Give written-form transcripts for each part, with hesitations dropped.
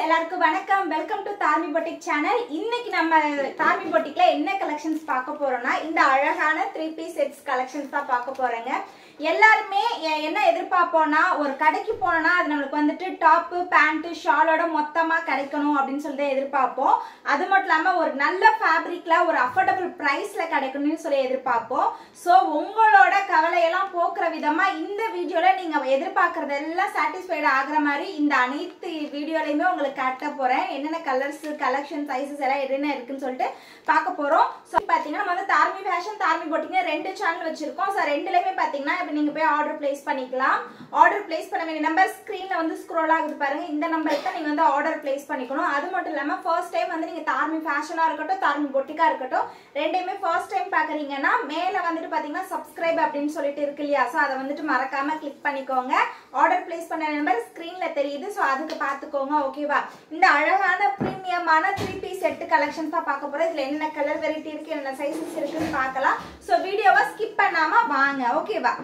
எல்லாருக்கும் வணக்கம். Welcome to Dharmi boutique channel. இன்னைக்கு நம்ம தார்மி பொட்டிக்ல என்ன கலெக்ஷன்ஸ் பார்க்க போறோம்னா இந்த அழகான 3 பீஸ் செட்ஸ் கலெக்ஷன்ஸ் தான் பார்க்க போறேங்க. எல்லாருமே என்ன எதிர்பார்ப்போம்னா ஒரு கடைக்கு போனோம்னா அது நம்மளுக்கு வந்துட்டு டாப் பேண்ட் ஷாலோட மொத்தமா கிடைக்கணும் அப்படின்னு சொல்லிட்டு எதிர்பார்ப்போம். அது மட்டும் இல்லாம ஒரு நல்ல ஃபேப்ரிக்ல ஒரு அஃபோர்டபுள் பிரைஸ்ல கிடைக்கணும்னு சொல்லி எதிர்பார்ப்போம். ஸோ உங்களோட கவலையெல்லாம் போக்குற விதமா இந்த வீடியோல நீங்க எதிர்பார்க்கறதெல்லாம் சாட்டிஸ்ஃபைட் ஆகுற மாதிரி இந்த அனைத்து வீடியோலையுமே உங்களுக்கு காட்ட போறேன். என்னென்ன கலர்ஸ் கலெக்ஷன் சைஸஸ் எல்லாம் என்ன இருக்குன்னு சொல்லிட்டு பார்க்க போறோம். ஸோ பாத்தீங்கன்னா நம்ம வந்து தார்மி ஃபேஷன் தார்மி பொட்டிக்னு 2 சேனல் வச்சிருக்கோம். ஸோ ரெண்டுலயுமே பாத்தீங்கன்னா இப்போ நீங்க போய் ஆர்டர் பிளேஸ் பண்ணிக்கலாம். ஆர்டர் பிளேஸ் பண்ண வேண்டிய நம்பர் ஸ்கிரீன்ல வந்து ஸ்க்ரோல் ஆகுது பாருங்க. இந்த நம்பருக்கு தான் நீங்க வந்து ஆர்டர் பிளேஸ் பண்ணிக்கணும். அது மட்டும் இல்லாம ஃபர்ஸ்ட் டைம் வந்து நீங்க தார்மி ஃபேஷனா இருக்கட்டும் தார்மி பொட்டிக்கா இருக்கட்டும் ரெண்டையுமே ஃபர்ஸ்ட் டைம் பாக்குறீங்கன்னா மேல வந்துட்டு பாத்தீங்கன்னா சப்ஸ்கிரைப் அப்படின்னு சொல்லிட்டு இருக்கு இல்லையா? ஸோ அதை வந்துட்டு மறக்காம கிளிக் பண்ணிக்கோங்க. ஆர்டர் பிளேஸ் பண்ண நம்பர் ஸ்கிரீன்ல தெரியுது. ஸோ அதுக்கு பாத்துக்கோங்க. ஓகேவா? இந்த அழகான பிரீமியமான 3 பீஸ் செட் கலெக்ஷன்ஸ் தான் பார்க்க போறோம். இதுல என்ன கலர் வெரைட்டி இருக்கு என்ன சைஸஸ் இருக்குன்னு பார்க்கலாம். ஸோ வீடியோவை ஸ்கிப் பண்ணாம வாங்க. ஓகேவா?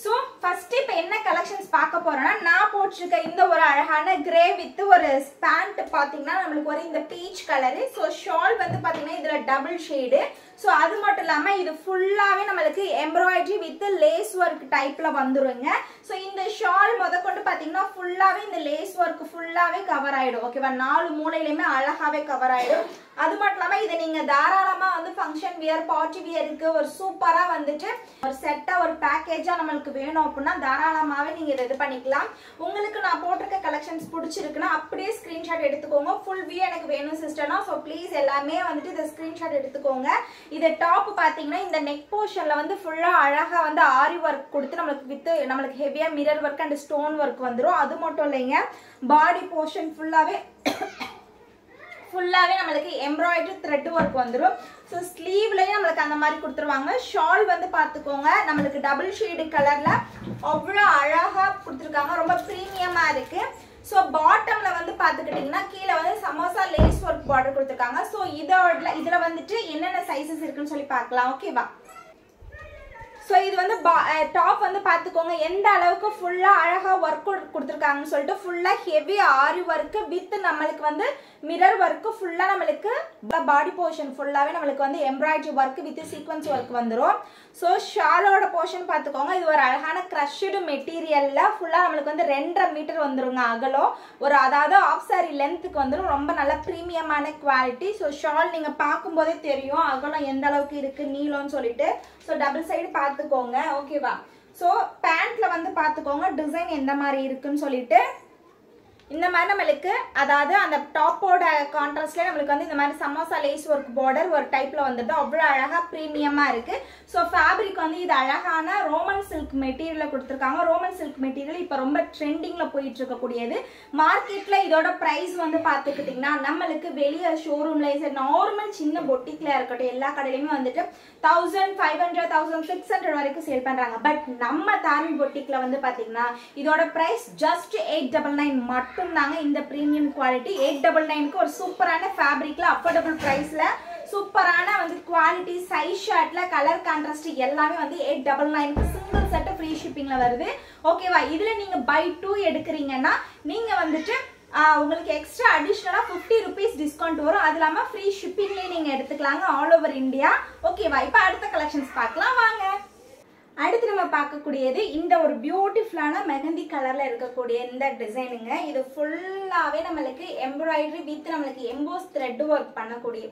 ஸோ ஃபர்ஸ்ட் இப்போ என்ன கலெக்ஷன்ஸ் பார்க்க போறோம்னா நான் போட்டிருக்க இந்த ஒரு அழகான கிரே வித் ஒரு பேண்ட் பார்த்தீங்கன்னா நம்மளுக்கு ஒரு இந்த பீச் கலரு. ஸோ ஷால் வந்து பார்த்தீங்கன்னா இதில் டபுள் ஷேடு. ஸோ அது மட்டும் இல்லாமல் இது ஃபுல்லாகவே நம்மளுக்கு எம்ப்ராய்டரி வித் லேஸ் ஒர்க் டைப்பில் வந்துருங்க. ஸோ இந்த ஷால் முதற்கொண்டு பார்த்தீங்கன்னா ஃபுல்லாகவே இந்த லேஸ் ஒர்க் ஃபுல்லாகவே கவர் ஆகிடும். ஓகேவா? 4 மூலையிலுமே அழகாகவே கவர் ஆகிடும். அது மட்டும் இல்லாமல் இதை நீங்கள் தாராளமாக வந்து ஃபங்க்ஷன் வியர் பார்ட்டி வியருக்கு ஒரு சூப்பராக வந்துட்டு ஒரு செட்டாக ஒரு பேக்கேஜாக நம்மளுக்கு வேணும் அப்படின்னா தாராளமாகவே நீங்கள் இதை இது பண்ணிக்கலாம். உங்களுக்கு நான் போட்டிருக்க கலெக்ஷன்ஸ் பிடிச்சிருக்குன்னா அப்படியே ஸ்க்ரீன்ஷாட் எடுத்துக்கோங்க. ஃபுல் வியூ எனக்கு வேணும் சிஸ்டர்னா ஸோ ப்ளீஸ் எல்லாமே வந்துட்டு இதை ஸ்க்ரீன்ஷாட் எடுத்துக்கோங்க. இது டாப் பார்த்தீங்கன்னா இந்த நெக் போர்ஷனில் வந்து ஃபுல்லாக அழகாக வந்து ஆரி ஒர்க் கொடுத்து நம்மளுக்கு ஹெவியாக mirror work and stone work வந்துடும். அது மட்டும் இல்லைங்க பாடி போர்ஷன் ஃபுல்லாகவே நம்மளுக்கு எம்ப்ராய்டரி த்ரெட் ஒர்க் வந்துடும். ஸோ ஸ்லீவ்லயும் நம்மளுக்கு அந்த மாதிரி கொடுத்துருவாங்க. ஷால் வந்து பார்த்துக்கோங்க நம்மளுக்கு டபுள் ஷேடு கலர்ல அவ்வளோ அழகா கொடுத்துருக்காங்க. ரொம்ப ப்ரீமியமா இருக்கு. ஸோ பாட்டம்ல வந்து பார்த்துக்கிட்டிங்கன்னா கீழே வந்து சமோசா லேஸ் ஒர்க் பார்டர் கொடுத்துருக்காங்க. ஸோ இதில் வந்துட்டு என்னென்ன சைஸஸ் இருக்குன்னு சொல்லி பார்க்கலாம். ஓகேவா? ஸோ இது வந்து டாப் வந்து பார்த்துக்கோங்க எந்த அளவுக்கு ஃபுல்லாக அழகாக ஒர்க் கொடுத்துருக்காங்கன்னு சொல்லிட்டு ஃபுல்லாக ஹெவி ஆரி ஒர்க்கு வித் நம்மளுக்கு வந்து மிரர் ஒர்க்கு ஃபுல்லாக நம்மளுக்கு பாடி போர்ஷன் ஃபுல்லாகவே நம்மளுக்கு வந்து embroidery work with sequins work வந்துடும். ஸோ ஷாலோட போர்ஷன் பார்த்துக்கோங்க இது ஒரு அழகான க்ரஷ்டு மெட்டீரியலில் ஃபுல்லாக நம்மளுக்கு வந்து 2.5 மீட்டர் வந்துருங்க அகலம். அதாவது ஆஃப் சாரி லென்த்துக்கு வந்துடும். ரொம்ப நல்ல ப்ரீமியமான குவாலிட்டி. ஸோ ஷால் நீங்கள் பார்க்கும்போதே தெரியும் அகலம் எந்த அளவுக்கு இருக்குது நீளம்னு சொல்லிட்டு. ஸோ டபுள் சைடு பார்த்துக்கோங்க. ஓகேவா? ஸோ பேண்ட்ல வந்து பார்த்துக்கோங்க டிசைன் எந்த மாதிரி இருக்குன்னு சொல்லிட்டு இந்த மாதிரி நம்மளுக்கு அதாவது அந்த டாப்போட கான்ட்ராஸ்ட்ல நம்மளுக்கு வந்து இந்த மாதிரி சமோசா லேஸ் ஒர்க் பார்டர் ஒரு டைப்ல வந்துட்டு அவ்வளோ அழகா ப்ரீமியமா இருக்கு. ஸோ ஃபேப்ரிக் வந்து இது அழகான ரோமன் சில்க் மெட்டீரியல் கொடுத்துருக்காங்க. ரோமன் சில்க் மெட்டீரியல் இப்போ ரொம்ப ட்ரெண்டிங்ல போயிட்டு இருக்கக்கூடியது. மார்க்கெட்ல இதோட பிரைஸ் வந்து பார்த்துக்கிட்டிங்கன்னா நம்மளுக்கு வெளியே ஷோரூம்ல நார்மல் சின்ன பொட்டிக்ல இருக்கட்டும் எல்லா கடையிலுமே வந்துட்டு 1500 1600 வரைக்கும் சேல் பண்றாங்க. பட் நம்ம தார்மி பொட்டிக்ல வந்து பாத்தீங்கன்னா இதோட பிரைஸ் ஜஸ்ட் 899 மட்டும் தாங்க. இந்த பிரீமியம் குவாலிட்டி 899க்கு ஒரு சூப்பரான ஃபேப்ரிக்ல அஃபோர்டபுள் பிரைஸ்ல சூப்பரான வந்து குவாலிட்டி சைஸ் ஷார்ட்ல கலர் கான்ட்ராஸ்ட் எல்லாமே வந்து 899க்கு சிங்கிள் செட் ஃப்ரீ ஷிப்பிங்ல வருது. ஓகேவா? இதுல நீங்க பை 2 எடுக்கிறீங்கன்னா நீங்க வந்துட்டு உங்களுக்கு எக்ஸ்ட்ரா அடிஷ்னலா 50 rupees டிஸ்கவுண்ட் வரும். அது இல்லாம ஃப்ரீ ஷிப்பிங்லேயே நீங்க எடுத்துக்கலாங்க ஆல் ஓவர் இந்தியா. ஓகேவா? இப்போ அடுத்த கலெக்ஷன்ஸ் பார்க்கலாம் வாங்க. அடுத்து நம்ம பார்க்கக்கூடியது இந்த ஒரு பியூட்டிஃபுல்லான மெஹந்தி கலர்ல இருக்கக்கூடிய இந்த டிசைனுங்க. இது ஃபுல்லாவே நம்மளுக்கு எம்ப்ராய்டரி வித் நம்மளுக்கு எம்போஸ் த்ரெட் ஒர்க்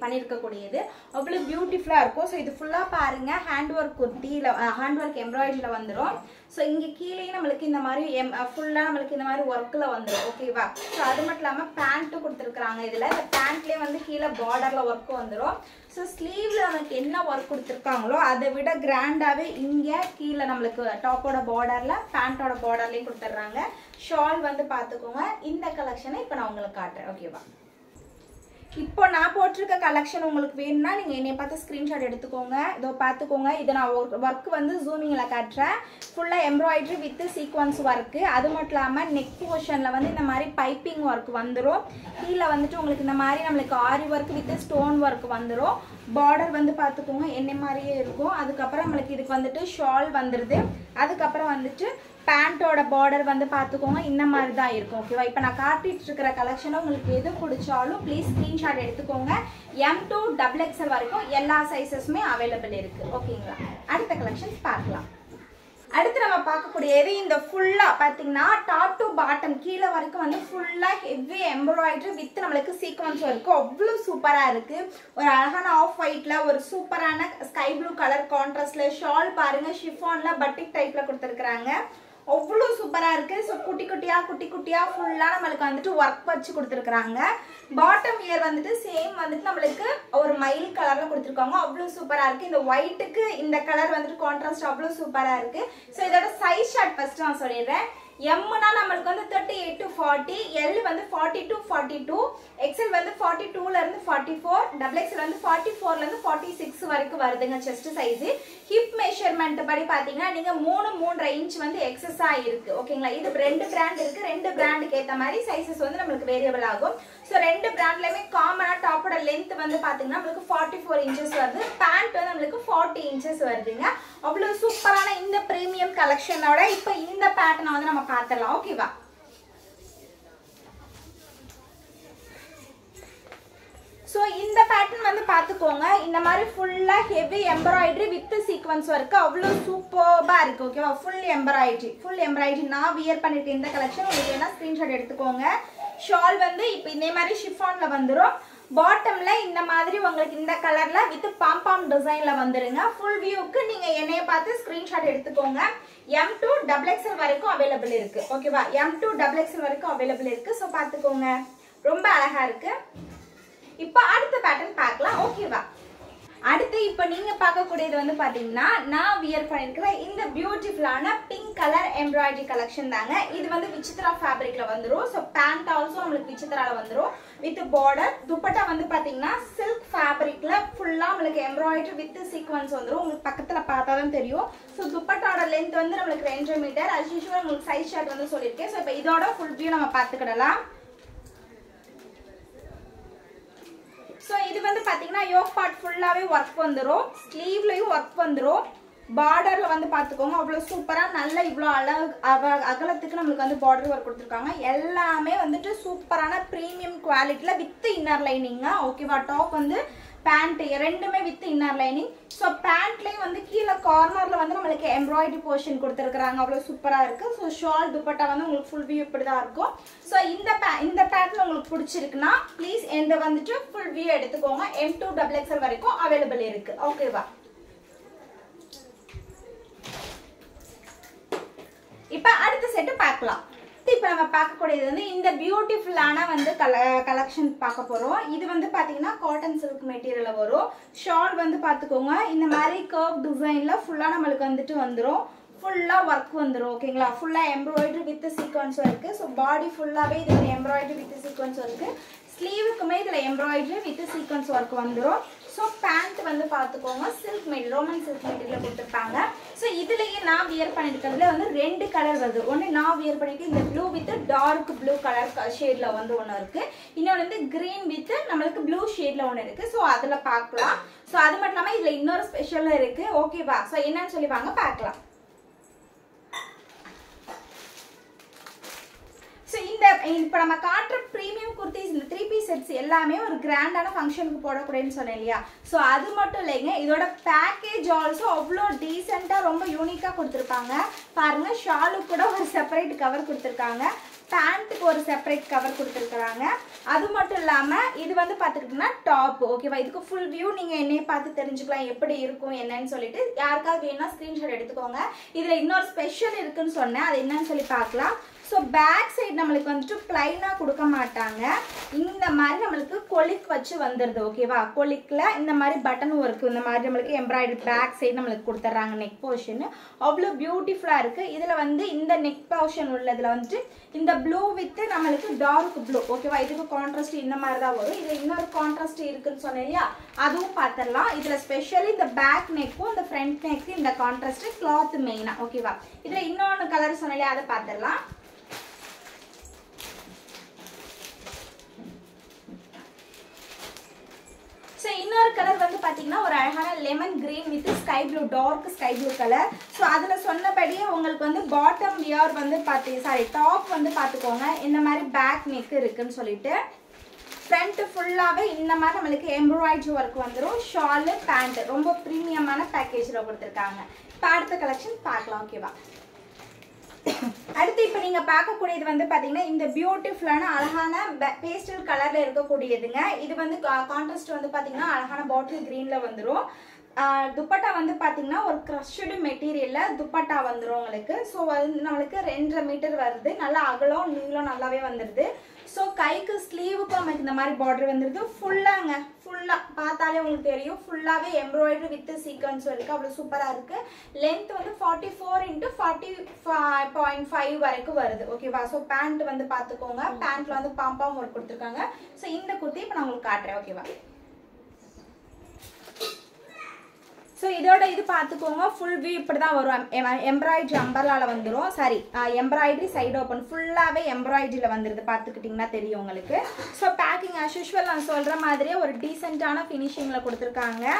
பண்ணிருக்கக்கூடியது அவ்வளவு பியூட்டிஃபுல்லா இருக்கும். ஸோ இது ஃபுல்லா பாருங்க ஹேண்ட் ஒர்க் குர்த்தியில ஹேண்ட் ஒர்க் எம்ப்ராய்டரியில வந்துடும். ஸோ இங்கே கீழே நம்மளுக்கு இந்த மாதிரி ஃபுல்லாக நம்மளுக்கு இந்த மாதிரி ஒர்க்கில் வந்துடும். ஓகேவா? ஸோ அது மட்டும் இல்லாமல் பேண்ட்டும் கொடுத்துருக்குறாங்க. இதில் இந்த பேண்ட்லேயே வந்து கீழே பார்டரில் ஒர்க்கு வந்துடும். ஸோ ஸ்லீவ்ல நமக்கு என்ன ஒர்க் கொடுத்துருக்காங்களோ அதை விட கிராண்டாகவே இங்கே கீழே நம்மளுக்கு டாப்போட பார்டரில் பேண்ட்டோட பார்டர்லேயும் கொடுத்துட்றாங்க. ஷால் வந்து பார்த்துக்கோங்க. இந்த கலெக்ஷனை இப்போ நான் உங்களுக்கு காட்டுறேன். ஓகேவா? இப்போ நான் போட்டிருக்க கலெக்ஷன் உங்களுக்கு வேணும்னா நீங்க என்னை பார்த்து ஸ்கிரீன்ஷாட் எடுத்துக்கோங்க. இதோ பார்த்துக்கோங்க. இதை நான் ஒர்க் வந்து ஜூமிங்ல காட்டுறேன். ஃபுல்லா எம்ப்ராய்டரி வித் சீக்வன்ஸ் ஒர்க். அது மட்டும் இல்லாமல் நெக் போர்ஷன்ல வந்து இந்த மாதிரி பைப்பிங் ஒர்க் வந்துடும். கீழே வந்துட்டு உங்களுக்கு இந்த மாதிரி நம்மளுக்கு ஆரி ஒர்க் வித் ஸ்டோன் ஒர்க் வந்துடும். பார்டர் வந்து பார்த்துக்கோங்க என்ன மாதிரியே இருக்கும். அதுக்கப்புறம் நம்மளுக்கு இதுக்கு வந்துட்டு ஷால் வந்துடுது. அதுக்கப்புறம் வந்துட்டு பேண்டோட பார்டர் வந்து பார்த்துக்கோங்க இந்த மாதிரி தான் இருக்கும் ஓகேவா. இப்போ நான் காட்டிட்டு இருக்கிற கலெக்ஷனை உங்களுக்கு எது பிடிச்சாலும் ப்ளீஸ் ஸ்க்ரீன்ஷாட் எடுத்துக்கோங்க. M to XXL வரைக்கும் எல்லா சைஸஸுமே அவைலபிள் இருக்குது ஓகேங்களா. அடுத்த கலெக்ஷன்ஸ் பார்க்கலாம். அடுத்து நம்ம பார்க்கக்கூடியது இந்த ஃபுல்லாக பார்த்தீங்கன்னா டாப் டு பாட்டம் கீழே வரைக்கும் வந்து ஃபுல்லாக ஹெவி எம்ப்ராய்டரி வித் நம்மளுக்கு சீக்வன்ஸ் இருக்கும். அவ்வளோ சூப்பராக இருக்குது. ஒரு அழகான ஆஃப் ஒயிட்டில் ஒரு சூப்பரான ஸ்கை ப்ளூ கலர் கான்ட்ராஸ்டில் ஷால் பாருங்கள், ஷிஃபானில் பட்டிக் டைப்பில் கொடுத்துருக்குறாங்க. அவ்வளோ சூப்பராக இருக்குது. ஸோ குட்டி குட்டியாக ஃபுல்லாக நம்மளுக்கு வந்துட்டு ஒர்க் வச்சு கொடுத்துருக்குறாங்க. பாட்டம் இயர் வந்துட்டு சேம் வந்துட்டு நம்மளுக்கு ஒரு மயில் கலரில் கொடுத்துருக்காங்க. அவ்வளோ சூப்பராக இருக்குது. இந்த ஒயிட்டுக்கு இந்த கலர் வந்துட்டு கான்ட்ராஸ்ட் அவ்வளோ சூப்பராக இருக்குது. ஸோ இதோட சைஸ் ஷார்ட் ஃபஸ்ட்டு நான் சொல்லிடுறேன். எம்னா நம்மளுக்கு வந்து 38 to 40, எல் வந்து 40 to 42, எக்ஸ்எல் வந்து 42லேருந்து 44, XXL வந்து 44லேருந்து 46 வரைக்கும் வருதுங்க செஸ்ட் சைஸு. ஹிப் மெஷர்மெண்ட் படி பார்த்தீங்கன்னா நீங்கள் 3.5 இன்ச் வந்து எக்ஸஸாக இருக்குது ஓகேங்களா. இது 2 பிராண்ட் இருக்குது. 2 பிராண்டுக்கு ஏற்ற மாதிரி சைஸஸ் வந்து நம்மளுக்கு வேரியபிள் ஆகும். ஸோ 2 பிராண்ட்லையுமே காமனாக டாப்போட லென்த் வந்து பார்த்தீங்கன்னா நம்மளுக்கு 44 இன்ச்சஸ் வருது. பேண்ட் வந்து நம்மளுக்கு 40 இன்ச்சஸ் வருதுங்க. அவ்வளோ சூப்பரான இந்த ப்ரீமியம் கலெக்ஷனோட இப்போ இந்த பேட்டர்னை வந்து நம்ம பார்த்தலாம் ஓகேவா. ஸோ இந்த பேட்டர்ன் வந்து பார்த்துக்கோங்க. இந்த மாதிரி ஃபுல்லாக heavy embroidery with sequins work அவ்வளோ சூப்பராக இருக்குது ஓகேவா. ஃபுல் எம்ப்ராய்டரி நான் வியர் பண்ணியிருக்கேன் இந்த கலெக்ஷன். உங்களுக்கு வேணால் ஸ்க்ரீன்ஷாட் எடுத்துக்கோங்க. ஷால் வந்து இப்போ இதே மாதிரி ஷிஃபானில் வந்துடும். பாட்டமில் இந்த மாதிரி உங்களுக்கு இந்த கலரில் வித் பாம் டிசைனில் வந்துடுங்க. ஃபுல் வியூக்கு நீங்கள் என்னைய பார்த்து ஸ்க்ரீன்ஷாட் எடுத்துக்கோங்க. M to XXL வரைக்கும் அவைலபிள் இருக்குது ஓகேவா. M to XXL வரைக்கும் அவைலபிள் இருக்குது. ஸோ பார்த்துக்கோங்க, ரொம்ப அழகாக இருக்குது. இப்போ அடுத்த பேட்டர்ன் பார்க்கலாம் ஓகேவா. அடுத்து இப்போ நீங்கள் பார்க்கக்கூடியது வந்து பார்த்தீங்கன்னா நான் வியர் பண்ணியிருக்கிற இந்த பியூட்டிஃபுல்லான பிங்க் கலர் எம்ப்ராய்டரி கலெக்ஷன் தாங்க. இது வந்து விசித்ரா ஃபேப்ரிக்கில் வந்துடும். ஸோ பேண்ட் ஆல்சோ நம்மளுக்கு விசித்ராவில் வந்துடும் வித் பார்டர். துப்பட்டா வந்து பார்த்தீங்கன்னா சில்க் ஃபேப்ரிக்கில் ஃபுல்லாக நம்மளுக்கு எம்ப்ராய்டரி வித் சீக்வன்ஸ் வந்துடும். உங்களுக்கு பக்கத்தில் பார்த்தா தான் தெரியும். ஸோ துப்பட்டாவோட லென்த் வந்து நம்மளுக்கு 2 மீட்டர். அஸ் யூஷுவல் உங்களுக்கு சைஸ் ஷார்ட் வந்து சொல்லியிருக்கேன். ஸோ இப்போ இதோட ஃபுல் வியூ நம்ம பார்த்துக்கிடலாம். ஸோ இது வந்து பார்த்தீங்கன்னா யோக் பார்ட் ஃபுல்லாகவே ஒர்க் வந்துடும். ஸ்லீவ்லையும் ஒர்க் வந்துடும். பார்டரில் வந்து பார்த்துக்கோங்க அவ்வளோ சூப்பராக நல்ல இவ்வளோ அகலத்துக்கு நம்மளுக்கு வந்து பார்டர் ஒர்க் கொடுத்துருக்காங்க. எல்லாமே வந்துட்டு சூப்பரான ப்ரீமியம் குவாலிட்டியில் வித் இன்னர் லைனிங்க ஓகேவா. டாப் வந்து பேண்ட் ரெண்டுமே வித் இன்னர் லைனிங். ஸோ பேண்ட்லேயும் வந்து கீழே கார்னரில் வந்து நம்மளுக்கு எம்ப்ராய்டரி போர்ஷன் கொடுத்துருக்குறாங்க. அவ்வளோ சூப்பராக இருக்குது. ஸோ ஷால் துப்பட்டா வந்து உங்களுக்கு ஃபுல் வியூ இப்படி தான் இருக்கும். ஸோ இந்த பேட்டர்ன் உங்களுக்கு பிடிச்சிருக்குன்னா ப்ளீஸ் எந்த வந்துட்டு ஃபுல் வியூ எடுத்துக்கோங்க. M to XXL வரைக்கும் அவைலபிள் இருக்குது ஓகேவா. இப்போ அடுத்த செட்டு பார்க்கலாம். இப்போ நம்ம பார்க்கக்கூடியது வந்து இந்த பியூட்டிஃபுல்லான வந்து கலெக்ஷன் பார்க்க போகிறோம். இது வந்து பார்த்தீங்கன்னா காட்டன் சில்க் மெட்டீரியலில் வரும். ஷால் வந்து பார்த்துக்கோங்க இந்த மாதிரி கர்வ் டிசைனில் ஃபுல்லாக நம்மளுக்கு வந்துட்டு வந்துடும். ஃபுல்லாக ஒர்க் வந்துடும் ஓகேங்களா. ஃபுல்லாக எம்ப்ராய்டரி வித் சீக்வன்ஸ் இருக்குது. ஸோ பாடி ஃபுல்லாகவே இது ஒரு எம்ப்ராய்டரி வித் சீக்வன்ஸ் இருக்குது. ஸ்லீவுக்குமே இதில் எம்ப்ராய்டரி வித் சீக்வன்ஸ் ஒர்க் வந்துடும். ஸோ பேண்ட் வந்து பார்த்துக்கோங்க silk material, Roman silk material கொடுத்துருப்பாங்க. ஸோ இதுலேயே நான் வியர் பண்ணியிருக்கிறதுல வந்து 2 கலர் வருது. ஒன்று நான் வியர் பண்ணியிருக்கேன் இந்த blue with dark blue colour ஷேடில் வந்து ஒன்று இருக்குது. இன்னொன்று வந்து க்ரீன் வித் நம்மளுக்கு ப்ளூ ஷேடில் ஒன்று இருக்குது. ஸோ அதில் பார்க்கலாம். ஸோ அது மட்டும் இல்லாமல் இதில் இன்னொரு ஸ்பெஷலாக இருக்குது ஓகேவா. ஸோ என்னன்னு சொல்லி வாங்க பார்க்கலாம். ஸோ இப்போ நம்ம காட்டுற ப்ரீமியம் குர்த்திஸ் இந்த 3 பீஸ் செட்ஸ் எல்லாமே ஒரு கிராண்டான ஃபங்க்ஷனுக்கு போடக்கூடாதுன்னு சொன்னேன் இல்லையா. ஸோ அது மட்டும் இல்லைங்க, இதோட பேக்கேஜ் ஆல்சோ அவ்வளோ டீசெண்டாக ரொம்ப யூனிக்காக கொடுத்துருப்பாங்க. பாருங்கள் ஷாலுக்கு கூட ஒரு செப்பரேட் கவர் கொடுத்துருக்காங்க. பேண்ட்டுக்கு ஒரு செப்பரேட் கவர் கொடுத்துருக்குறாங்க. அது மட்டும் இல்லாமல் இது வந்து பார்த்துக்கிட்டிங்கன்னா டாப் ஓகேவா. இதுக்கு ஃபுல் வியூ நீங்கள் என்னையே பார்த்து தெரிஞ்சுக்கலாம் எப்படி இருக்கும் என்னன்னு சொல்லிட்டு. யாருக்காவது வேணும்னா ஸ்க்ரீன்ஷாட் எடுத்துக்கோங்க. இதில் இன்னொரு ஸ்பெஷல் இருக்குன்னு சொன்னேன், அது என்னன்னு சொல்லி பார்க்கலாம். ஸோ பேக் சைடு நம்மளுக்கு வந்துட்டு பிளைனாக கொடுக்க மாட்டாங்க. இந்த மாதிரி நம்மளுக்கு கொலிக் வச்சு வந்துடுது ஓகேவா. கொலிக்கில் இந்த மாதிரி பட்டன் ஒர்க்கு இந்த மாதிரி நம்மளுக்கு எம்ப்ராய்டரி பேக் சைடு நம்மளுக்கு கொடுத்துட்றாங்க. நெக் போர்ஷன் அவ்வளோ பியூட்டிஃபுல்லாக இருக்குது. இதில் வந்து இந்த நெக் போர்ஷன் உள்ளதில் வந்துட்டு இந்த ப்ளூ வித் நம்மளுக்கு டார்க் ப்ளூ ஓகேவா. இதுக்கு கான்ட்ராஸ்ட் இந்த மாதிரி தான் வரும். இதில் இன்னொரு கான்ட்ராஸ்ட் இருக்குன்னு சொன்னேன் இல்லையா, அதுவும் பார்த்துடலாம். இதில் ஸ்பெஷலி இந்த பேக் நெக்கும் இந்த ஃப்ரண்ட் நெக்கு இந்த கான்ட்ராஸ்ட் கிளாத் மெயினாக ஓகேவா. இதில் இன்னொன்று கலர் சொன்னேன் இல்லையா, அதை பார்த்துடலாம். ஸோ இன்னொரு கலர் வந்து பாத்தீங்கன்னா ஒரு அழகான lemon green with sky blue, dark sky blue colour. So அதுல சொன்னபடியே உங்களுக்கு வந்து பாட்டம் வியர் வந்து டாப் வந்து பாத்துக்கோங்க இந்த மாதிரி பேக் நெக் இருக்குன்னு சொல்லிட்டு. ஃப்ரண்ட் ஃபுல்லாவே இந்த மாதிரி நம்மளுக்கு எம்ப்ராய்டரி ஒர்க் வந்துடும். ஷாலு பேண்ட் ரொம்ப ப்ரீமியமான பேக்கேஜ்ல கொடுத்துருக்காங்க. இப்போ அடுத்த கலெக்ஷன் பார்க்கலாம். ஓகேவா, அடுத்து இப்போ நீங்க பார்க்கக்கூடியது வந்து பாத்தீங்கன்னா இந்த பியூட்டிஃபுல்லான அழகான பேஸ்டல் கலர்ல இருக்கக்கூடியதுங்க. இது வந்து கான்ட்ராஸ்ட் வந்து பாத்தீங்கன்னா அழகான பாட்டில் கிரீன்ல வந்துடும். துப்பட்டா வந்து பாத்தீங்கன்னா ஒரு க்ரஷ்டு மெட்டீரியல்ல துப்பட்டா வந்துடும் உங்களுக்கு. ஸோ வந்து நம்மளுக்கு 2.5 மீட்டர் வருது. நல்லா அகலம் நீளம் நல்லாவே வந்துடுது. ஸோ கைக்கு ஸ்லீவுக்கும் நமக்கு இந்த மாதிரி பார்டர் வந்துடுது. ஃபுல்லாங்க, ஃபுல்லா பார்த்தாலே உங்களுக்கு தெரியும் ஃபுல்லாவே எம்ப்ராய்டரி வித் சீக்வன்ஸ் இருக்கு. அவ்வளோ சூப்பரா இருக்கு. லென்த் வந்து 44 × 40.5 வரைக்கும் வருது. ஓகேவா, ஸோ பேண்ட் வந்து பார்த்துக்கோங்க. பேண்ட்ல வந்து பாம்பாம் ஒர்க் கொடுத்துருக்காங்க. ஸோ இந்த குர்த்தி இப்போ நான் உங்களுக்கு காட்டுறேன். ஓகேவா, ஸோ இதோட இது பார்த்துக்கோங்க. ஃபுல் வியூ இப்படி தான் வரும். எம்ப்ராய்டரி அம்பர்லால வந்துடும். சாரி, எம்ப்ராய்டரி சைடு ஓப்பன் ஃபுல்லாகவே எம்ப்ராய்டரியில் வந்துடுது. பார்த்துக்கிட்டிங்கன்னா தெரியும் உங்களுக்கு. ஸோ பேக்கிங் ஆஸ் யூஷுவல் நான் சொல்கிற மாதிரியே ஒரு டீசெண்டான ஃபினிஷிங்கில் கொடுத்துருக்காங்க.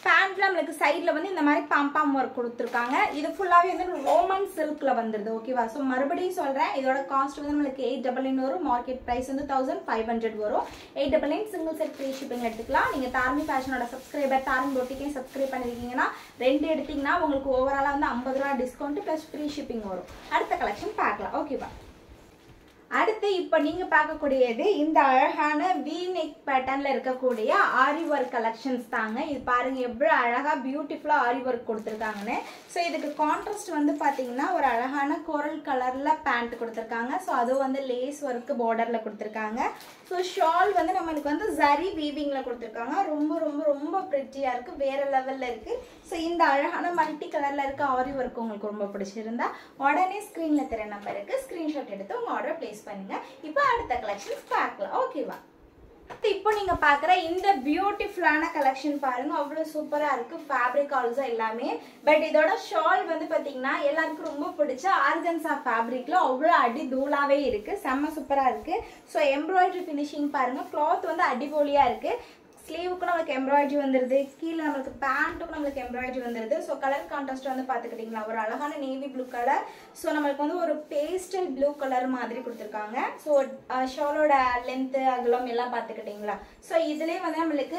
பேண்ட்ல நம்மளுக்கு சைடில் வந்து இந்த மாதிரி பாம்பாம் ஒர்க் கொடுத்துருக்காங்க. இது ஃபுல்லாகவே வந்து ரோமன் சில்கில் வந்துடுது. ஓகேவா, ஸோ மறுபடியும் சொல்கிறேன் இதோட காஸ்ட் வந்து நம்மளுக்கு 899 வரும். மார்க்கெட் ப்ரைஸ் வந்து 1500 வரும். 899 சிங்கிள் செட் ஃப்ரீ ஷிப்பிங் எடுத்துக்கலாம். நீங்கள் தாரணி ஃபேஷனோட சப்ஸ்கிரைபர், தாரணி பொட்டிக்கையும் சப்ஸ்கிரைப் பண்ணியிருக்கீங்கன்னா 2 எடுத்தீங்கன்னா உங்களுக்கு ஓவராலாக வந்து 50 ரூபா டிஸ்கவுண்ட் ப்ளஸ் ஃப்ரீ ஷிப்பிங் வரும். அடுத்த கலெக்ஷன் பார்க்கலாம். ஓகேவா, அடுத்து இப்போ நீங்க பார்க்கக்கூடியது இந்த அழகான வி நெக் பேட்டர்ன்ல இருக்கக்கூடிய ஆரி ஒர்க் கலெக்ஷன்ஸ் தாங்க. இது பாருங்க எவ்வளவு அழகா பியூட்டிஃபுல்லா ஆரி ஒர்க் கொடுத்துருக்காங்கன்னு. ஸோ இதுக்கு கான்ட்ராஸ்ட் வந்து பாத்தீங்கன்னா ஒரு அழகான கோரல் கலர்ல பேண்ட் கொடுத்துருக்காங்க. ஸோ அதுவும் வந்து லேஸ் ஒர்க் பார்டர்ல கொடுத்துருக்காங்க. ஸோ ஷால் வந்து நம்மளுக்கு வந்து ஜரி வீவிங்ல கொடுத்துருக்காங்க. ரொம்ப ரொம்ப ரொம்ப பிரிட்டியா இருக்கு, வேற லெவல்ல இருக்கு. ஸோ இந்த அழகான மல்டி கலர்ல இருக்க ஆரி ஒர்க் உங்களுக்கு ரொம்ப பிடிச்சிருந்தா உடனே ஸ்கிரீன்ல தெரிய நம்பருக்கு ஸ்கிரீன்ஷாட் எடுத்து உங்க ஆர்டர் பிளேஸ் பண்ணுங்க. இப்போ அடுத்த கலெக்ஷன்ஸ் பார்க்கலாம். ஓகேவா, இப்போ நீங்க பாக்குற இந்த பியூட்டிஃபுல்லான கலெக்ஷன் பாருங்க, அவ்வளவு சூப்பரா இருக்கு. ஃபேப்ரிக் ஆல்சோ எல்லாமே. பட் இதோட ஷால் வந்து பாத்தீங்கன்னா எல்லாருக்கும் ரொம்ப பிடிச்ச ஆர்கன்சா ஃபேப்ரிக்ல அவ்வளவு அடி தூளாவே இருக்கு. செம்ம சூப்பரா இருக்கு. ஸோ எம்ப்ராய்டரி ஃபினிஷிங் பாருங்க, கிளாத் வந்து அடிபொலியா இருக்கு. ஸ்லீவுக்கும் நம்மளுக்கு எம்ப்ராய்டரி வந்துருது. கீழே நம்மளுக்கு பேண்ட்டுக்கும் நம்மளுக்கு எம்ப்ராய்டரி வந்துருது. ஸோ கலர் கான்ட்ராஸ்ட் வந்து பார்த்துக்கிட்டிங்களா ஒரு அழகான நேவி ப்ளூ கலர். ஸோ நம்மளுக்கு வந்து ஒரு பேஸ்டல் ப்ளூ கலர் மாதிரி கொடுத்துருக்காங்க. ஸோ ஷாலோட லென்த்து அகலம் எல்லாம் பார்த்துக்கிட்டிங்களா. ஸோ இதுலேயே வந்து நம்மளுக்கு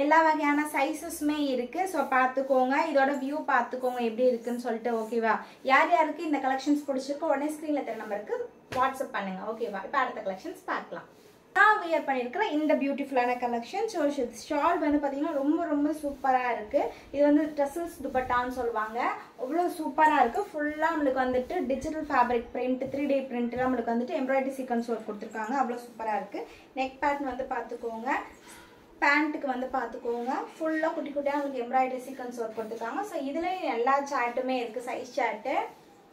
எல்லா வகையான சைஸஸுமே இருக்கு. ஸோ பார்த்துக்கோங்க, இதோட வியூ பார்த்துக்கோங்க எப்படி இருக்குன்னு சொல்லிட்டு. ஓகேவா, யார் யாருக்கு இந்த கலெக்ஷன்ஸ் பிடிச்சிருக்கோ உடனே ஸ்க்ரீனில் தெரிய நம்பருக்கு வாட்ஸ்அப் பண்ணுங்க. ஓகேவா, இப்போ அடுத்த கலெக்ஷன்ஸ் பார்க்கலாம். நான் வியர் பண்ணியிருக்கிறேன் இந்த பியூட்டிஃபுல்லான கலெக்ஷன். ஸோ ஷால் வந்து பார்த்தீங்கன்னா ரொம்ப ரொம்ப சூப்பராக இருக்கு. இது வந்து ட்ரெஸ்ஸஸ் துப்பட்டான்னு சொல்லுவாங்க. அவ்வளோ சூப்பராக இருக்கு. ஃபுல்லாக நம்மளுக்கு வந்துட்டு டிஜிட்டல் ஃபேப்ரிக் பிரிண்ட், 3D பிரிண்ட்லாம் நம்மளுக்கு வந்துட்டு எம்ப்ராய்டரி சீக்வன்ஸ் ஒர்க் கொடுத்துருக்காங்க. அவ்வளோ சூப்பராக இருக்கு. நெக் பேட்டர்ன் வந்து பார்த்துக்கோங்க. பேண்ட்டுக்கு வந்து பார்த்துக்கோங்க ஃபுல்லாக குட்டி குட்டியாக உங்களுக்கு எம்ப்ராய்டரி சீக்வன்ஸ் ஒர்க் கொடுத்துருக்காங்க. ஸோ இதில் எல்லா சார்ட்டுமே இருக்குது, சைஸ் சார்ட்டு.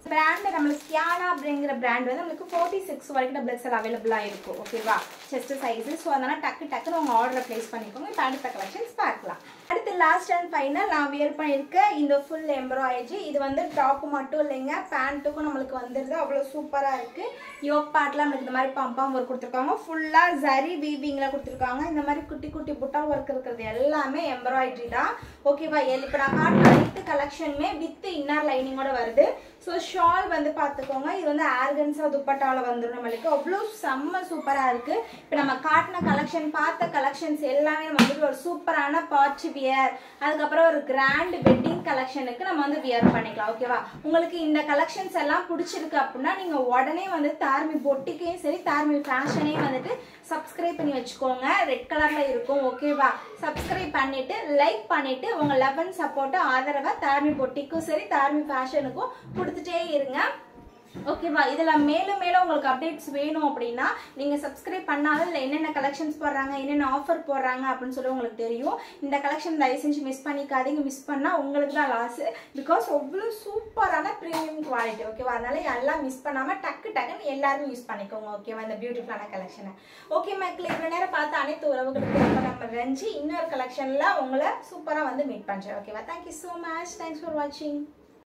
பிராண்ட் நம்மளுக்கு கியானா அப்படிங்கிற பிராண்ட் வந்து நம்மளுக்கு 46 வரைக்கும் டபுள் அவைலபிளாக இருக்கும். ஓகேவா, செஸ்ட் சைஸு. ஸோ அதனால் டக்குன்னு உங்கள் ஆர்டரை ப்ளேஸ் பண்ணிக்கோங்க. இப்போ அடுத்த கலெக்ஷன்ஸ் பார்க்கலாம். அடுத்து லாஸ்ட் அண்ட் ஃபைனல் நான் வியர் பண்ணியிருக்கேன் இந்த ஃபுல் எம்ப்ராய்டரி. இது வந்து டாப்பு மட்டும் இல்லைங்க, பேண்ட்டுக்கும் நம்மளுக்கு வந்துடுது. அவ்வளோ சூப்பராக இருக்குது. யோக் பார்ட்டில் நம்மளுக்கு இந்த மாதிரி பம்பாம் ஒர்க் கொடுத்துருக்காங்க. ஃபுல்லாக ஜரி வீவிங்கில் கொடுத்துருக்காங்க. இந்த மாதிரி குட்டி குட்டி புட்டா ஒர்க் இருக்கிறது எல்லாமே எம்ப்ராய்டரி தான். ஓகேவா, இப்போ நான் காட்டின அனைத்து கலெக்ஷனுமே வித் இன்னர் லைனிங்கோட வருது. ஸோ ஷால் வந்து பார்த்துக்கோங்க, இது வந்து ஆர்கன்ஸா துப்பட்டாவில் வந்துடும் நம்மளுக்கு. அவ்வளோ செம்ம சூப்பராக இருக்குது. இப்போ நம்ம காட்டின கலெக்ஷன் பார்த்த கலெக்ஷன்ஸ் எல்லாமே நம்ம வந்து ஒரு சூப்பரான பார்ட்டி வியர், அதுக்கப்புறம் ஒரு கிராண்ட் வெட்டிங் கலெக்ஷனுக்கு நம்ம வந்து வியர் பண்ணிக்கலாம். ஓகேவா, உங்களுக்கு இந்த கலெக்ஷன்ஸ் எல்லாம் பிடிச்சிருக்கு அப்படின்னா நீங்கள் உடனே வந்து தார்மி பொட்டிக்கையும் சரி தார்மி ஃபேஷனையும் வந்துட்டு சப்ஸ்கிரைப் பண்ணி வச்சுக்கோங்க. ரெட் கலரில் இருக்கும். ஓகேவா, சப்ஸ்கிரைப் பண்ணிட்டு லைக் பண்ணிட்டு உங்கள் லவ் அண்ட் சப்போர்ட்டை ஆதரவை தார்மி பொட்டிக்கும் சரி தார்மி ஃபேஷனுக்கும் கொடுத்துட்டே இருங்க. ஓகேவா, இதில் மேலும் மேலும் உங்களுக்கு அப்டேட்ஸ் வேணும் அப்படின்னா நீங்கள் சப்ஸ்கிரைப் பண்ணாலும் இல்லை என்னென்ன கலெக்ஷன்ஸ் போடுறாங்க, என்னென்ன ஆஃபர் போடுறாங்க அப்படின்னு சொல்லி உங்களுக்கு தெரியும். இந்த கலெக்ஷன் தயவு செஞ்சு மிஸ் பண்ணிக்காதீங்க. மிஸ் பண்ணால் உங்களுக்கு தான் லாஸ். பிகாஸ் அவ்வளோ சூப்பரான ப்ரீமியம் குவாலிட்டி. ஓகேவா, அதனால எல்லாம் மிஸ் பண்ணாமல் டக்குன்னு எல்லாரும் யூஸ் பண்ணிக்கோங்க. ஓகேவா, இந்த பியூட்டிஃபுல்லான கலெக்ஷனை. ஓகே மக்கள், இவ்வளோ நேரம் பார்த்து அனைத்து உறவுகளுக்கு ரொம்ப நம்ம நன்றி. இன்னொரு கலெக்ஷனில் உங்களை சூப்பராக வந்து மீட் பண்ணுறேன். ஓகேவா, thank you so much. Thanks for வாட்சிங்.